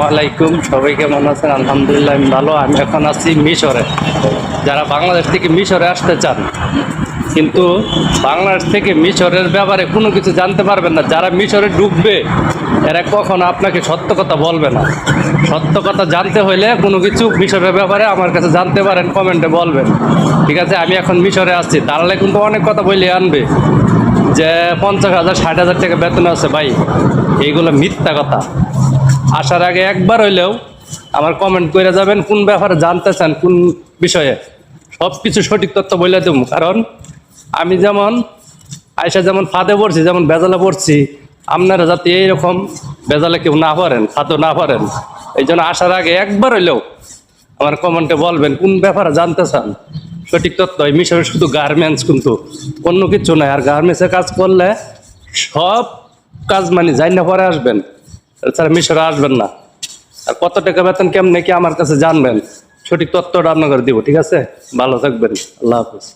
ওয়ালাইকুম, সবাই কেমন আছেন? আলহামদুলিল্লাহ আমি ভালো। আমি এখন আছি মিশরে। যারা বাংলাদেশ থেকে মিশরে আসতে চান, কিন্তু বাংলাদেশ থেকে মিশরের ব্যাপারে কোনো কিছু জানতে পারবেন না, যারা মিশরে ঢুকবে এরা কখনো আপনাকে সত্য কথা বলবে না। সত্য কথা জানতে হইলে কোনো কিছু মিশরের ব্যাপারে আমার কাছে জানতে পারেন, কমেন্টে বলবেন। ঠিক আছে, আমি এখন মিশরে আসছি, তাহলে কিন্তু অনেক কথা বলে আনবে যে 50,000 60,000 টাকা বেতন আছে। ভাই, এইগুলো মিথ্যা কথা। আসার আগে একবার হইলেও আমার কমেন্ট করে যাবেন কোন ব্যাপারে জানতে চান, কোন বিষয়ে। সব কিছু সঠিক তথ্য বলে দেবো, কারণ আমি যেমন আয়সা যেমন ফাঁদে পড়ছি, যেমন বেজালে পড়ছি, আপনারা যাতে এইরকম বেজালে কেউ না পারেন, ফাঁদও না পারেন, এই জন্য আসার আগে একবার হইলেও আমার কমেন্টে বলবেন কোন ব্যাপারে জানতে চান। সঠিক তথ্য। এই মিশরে শুধু গার্মেন্টস, কিন্তু অন্য কিছু নয়। আর গার্মেন্টসে কাজ করলে সব কাজ মানে যাই না পরে আসবেন, এছাড়া মিশরে আসবেন না। আর কত টাকা বেতন কেমন কি আমার কাছে জানবেন, সঠিক তথ্যটা আপনাকে দিব। ঠিক আছে, ভালো থাকবেন, আল্লাহ হাফিজ।